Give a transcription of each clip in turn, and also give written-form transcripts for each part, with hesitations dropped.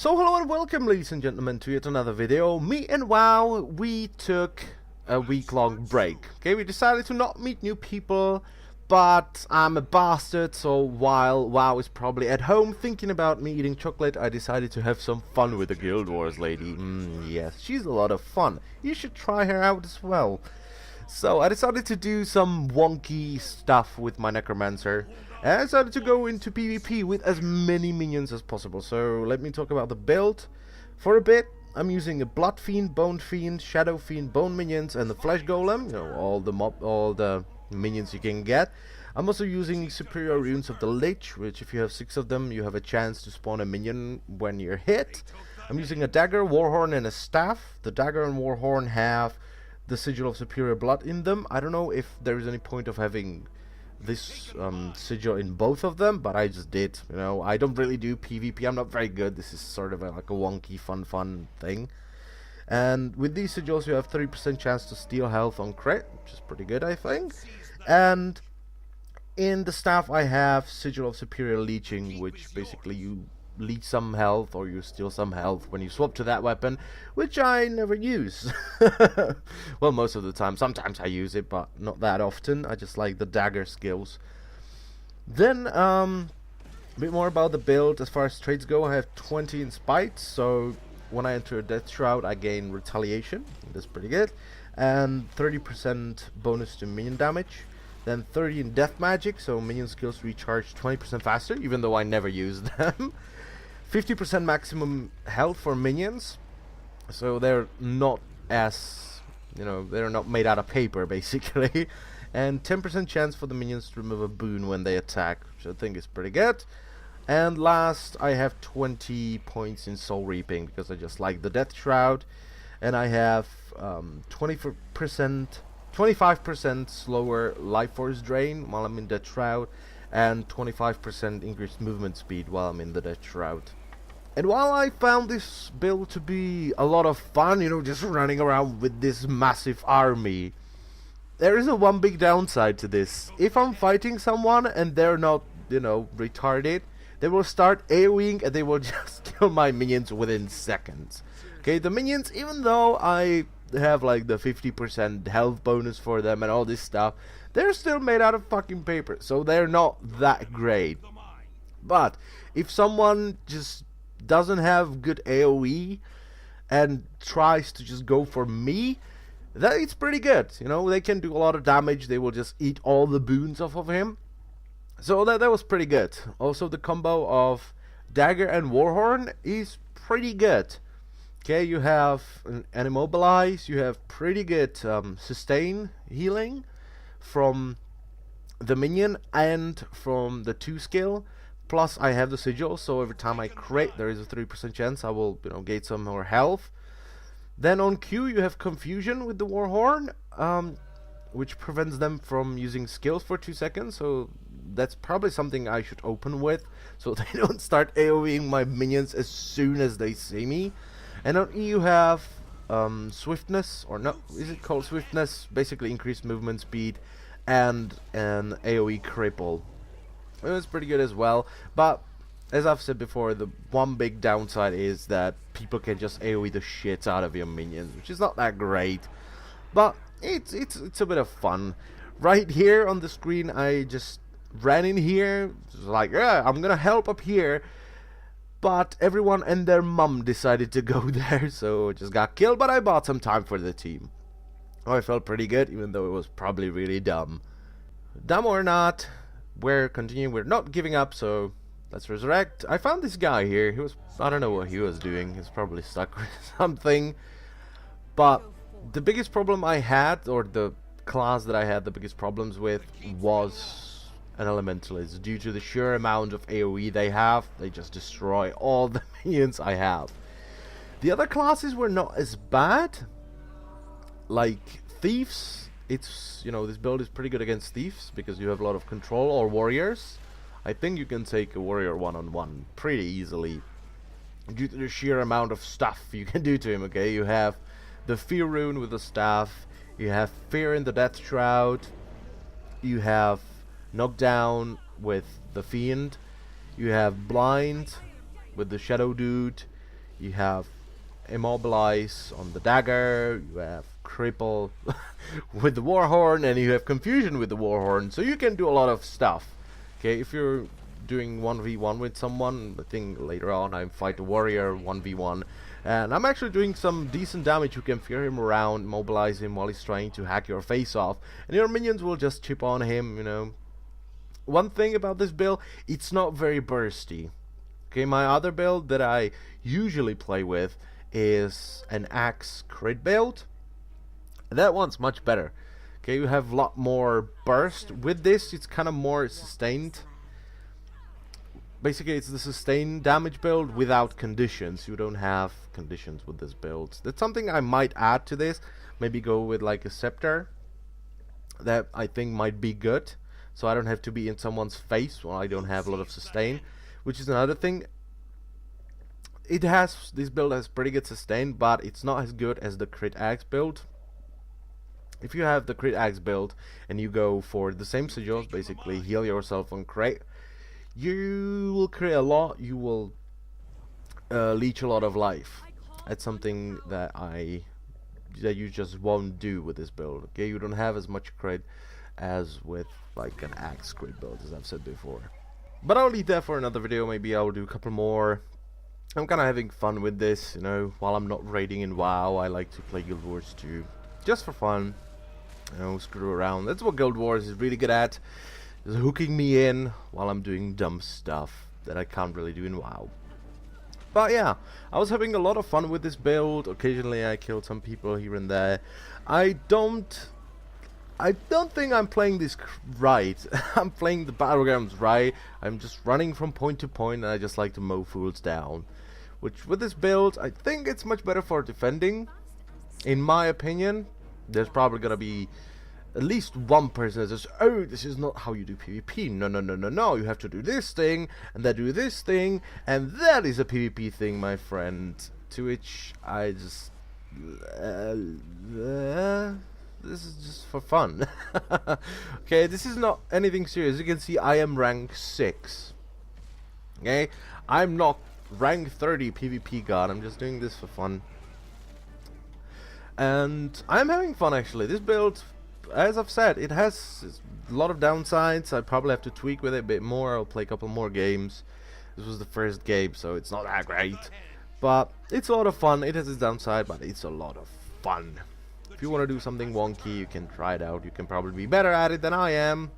So hello and welcome, ladies and gentlemen, to yet another video. Me and WoW, we took a week-long break. Okay, we decided to not meet new people, but I'm a bastard, so while WoW is probably at home thinking about me eating chocolate, I decided to have some fun with the Guild Wars lady. Yes, she's a lot of fun. You should try her out as well. So I decided to do some wonky stuff with my Necromancer. And I decided to go into PvP with as many minions as possible. So let me talk about the build. For a bit, I'm using a Blood Fiend, Bone Fiend, Shadow Fiend, Bone Minions, and the Flesh Golem. You know, all the minions you can get. I'm also using Superior Runes of the Lich, which if you have 6 of them, you have a chance to spawn a minion when you're hit. I'm using a Dagger, Warhorn, and a Staff. The Dagger and Warhorn have the Sigil of Superior Blood in them. I don't know if there is any point of having this sigil in both of them, but I just did. You know, I don't really do PvP. I'm not very good. This is sort of like a wonky fun thing. And with these sigils you have 30% chance to steal health on crit, which is pretty good, I think. And in the staff I have Sigil of Superior Leeching, which basically you leech some health or you steal some health when you swap to that weapon, which I never use. Well, most of the time. Sometimes I use it, but not that often. I just like the dagger skills. Then a bit more about the build. As far as traits go, I have 20 in spite, so when I enter a death shroud I gain retaliation. That's pretty good. And 30% bonus to minion damage. Then 30 in death magic, so minion skills recharge 20% faster, even though I never use them. 50% maximum health for minions, so they're not as, you know, they're not made out of paper basically. And 10% chance for the minions to remove a boon when they attack, which I think is pretty good. And last, I have 20 points in soul reaping because I just like the death shroud, and I have 25% slower life force drain while I'm in death shroud, and 25% increased movement speed while I'm in the death shroud. And while I found this build to be a lot of fun, you know, just running around with this massive army, there is a one big downside to this. If I'm fighting someone and they're not, you know, retarded, they will start AoEing and they will just kill my minions within seconds. Okay, the minions, even though I have like the 50% health bonus for them and all this stuff, they're still made out of fucking paper, so they're not that great. But if someone just doesn't have good AoE and tries to just go for me, that it's pretty good. You know, they can do a lot of damage. They will just eat all the boons off of him. So that was pretty good. Also, the combo of Dagger and Warhorn is pretty good. Okay, you have an Immobilize, you have pretty good sustain healing from the minion and from the 2 skill. Plus I have the sigil, so every time I crit there is a 3% chance I will, you know, gain some more health. Then on Q you have Confusion with the Warhorn, which prevents them from using skills for 2 seconds, so that's probably something I should open with, so they don't start AoEing my minions as soon as they see me. And on E you have Swiftness, or no, is it called Swiftness? Basically increased movement speed and an AoE cripple. It was pretty good as well, but as I've said before, the one big downside is that people can just AoE the shit out of your minions, which is not that great, but it's a bit of fun. Right here on the screen I just ran in here, just like, yeah, I'm gonna help up here, but everyone and their mum decided to go there, so I just got killed, but I bought some time for the team. Oh, I felt pretty good, even though it was probably really dumb. Dumb or not, we're continuing, we're not giving up, so let's resurrect. I found this guy here. He was, I don't know what he was doing. He's probably stuck with something. But the biggest problem I had, or the class that I had the biggest problems with, was an Elementalist. Due to the sheer amount of AoE they have, they just destroy all the minions I have. The other classes were not as bad. Like Thieves, it's, you know, this build is pretty good against Thieves because you have a lot of control, or Warriors. I think you can take a Warrior one-on-one pretty easily due to the sheer amount of stuff you can do to him. Okay, you have the Fear Rune with the staff, you have Fear in the Death Shroud, you have Knockdown with the Fiend, you have Blind with the Shadow Dude, You have Immobilize on the dagger, you have Cripple with the Warhorn, and you have Confusion with the Warhorn, so you can do a lot of stuff. Okay, if you're doing 1v1 with someone, I think later on I fight a warrior 1v1, and I'm actually doing some decent damage. You can fear him around, mobilize him while he's trying to hack your face off, and your minions will just chip on him, you know. One thing about this build, it's not very bursty. Okay, my other build that I usually play with is an axe crit build. That one's much better. Okay, you have a lot more burst. With this, it's kind of more sustained. Basically, it's the sustained damage build without conditions. You don't have conditions with this build. That's something I might add to this. Maybe go with like a scepter. That I think might be good. So I don't have to be in someone's face when I don't have a lot of sustain. Which is another thing. This build has pretty good sustain, but it's not as good as the crit axe build. If you have the crit axe build and you go for the same sigils, basically heal yourself on crit, you will crit a lot, you will leech a lot of life. That's something that you just won't do with this build. Okay, you don't have as much crit as with like an axe crit build, as I've said before. But I'll leave that for another video. Maybe I'll do a couple more. I'm kind of having fun with this, you know, while I'm not raiding in WoW. I like to play Guild Wars 2, just for fun, you know, screw around. That's what Guild Wars is really good at, is hooking me in while I'm doing dumb stuff that I can't really do in WoW. But yeah, I was having a lot of fun with this build. Occasionally I killed some people here and there. I don't think I'm playing this right. I'm playing the battlegrounds right. I'm just running from point to point, and I just like to mow fools down. Which, with this build, I think it's much better for defending. In my opinion, there's probably gonna be at least one person that says, "Oh, this is not how you do PvP. No, no, no, no, no. You have to do this thing, and then do this thing, and that is a PvP thing, my friend." To which I just... this is just for fun. Okay, this is not anything serious. You can see I am rank 6. Okay, I'm not rank 30 PvP god. I'm just doing this for fun. And I'm having fun actually. This build, as I've said, it has a lot of downsides. I probably have to tweak with it a bit more. I'll play a couple more games. This was the first game, so it's not that great. But it's a lot of fun. It has its downside, but it's a lot of fun. If you want to do something wonky, you can try it out. You can probably be better at it than I am,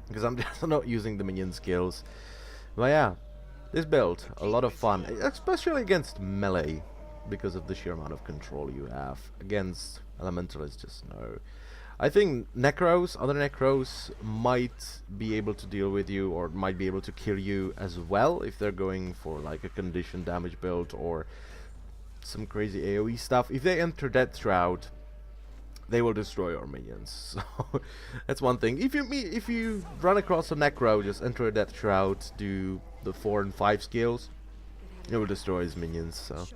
because I'm just not using the minion skills. But yeah, this build, a lot of fun, especially against melee, because of the sheer amount of control you have. Against elementalists, just no. I think other Necros might be able to deal with you, or might be able to kill you as well, if they're going for like a condition damage build or some crazy AoE stuff. If they enter Death Shroud, they will destroy your minions. So that's one thing. If you run across a Necro, just enter a Death Shroud, do the 4 and 5 skills, it will destroy his minions. So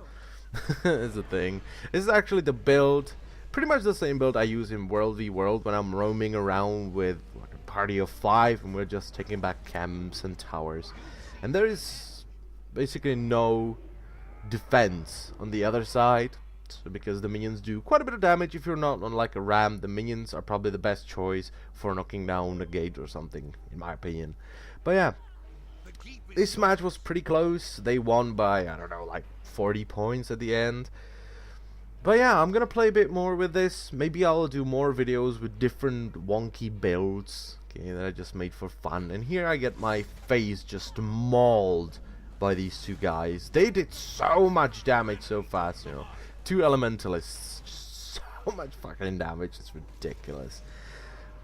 it's a thing. This is actually the build, pretty much the same build I use in World v World when I'm roaming around with like a party of 5 and we're just taking back camps and towers. And there is basically no defense on the other side. So because the minions do quite a bit of damage. If you're not on like a ram, the minions are probably the best choice for knocking down a gate or something, in my opinion. But yeah, this match was pretty close. They won by, I don't know, like 40 points at the end. But yeah, I'm gonna play a bit more with this. Maybe I'll do more videos with different wonky builds, okay, that I just made for fun. And here I get my face just mauled by these two guys. They did so much damage so fast, you know. 2 elementalists, just so much fucking damage, it's ridiculous.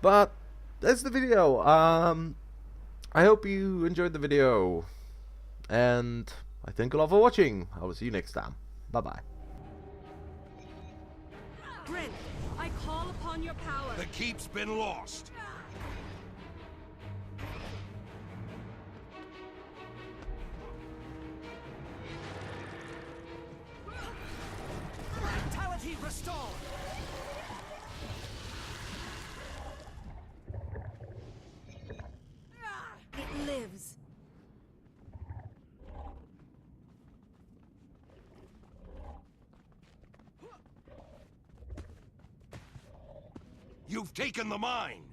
But that's the video. I hope you enjoyed the video, and I thank you all for watching. I will see you next time. Bye bye. Grin, I call upon your power. The keep's been lost. Vitality restored. It lives. You've taken the mine!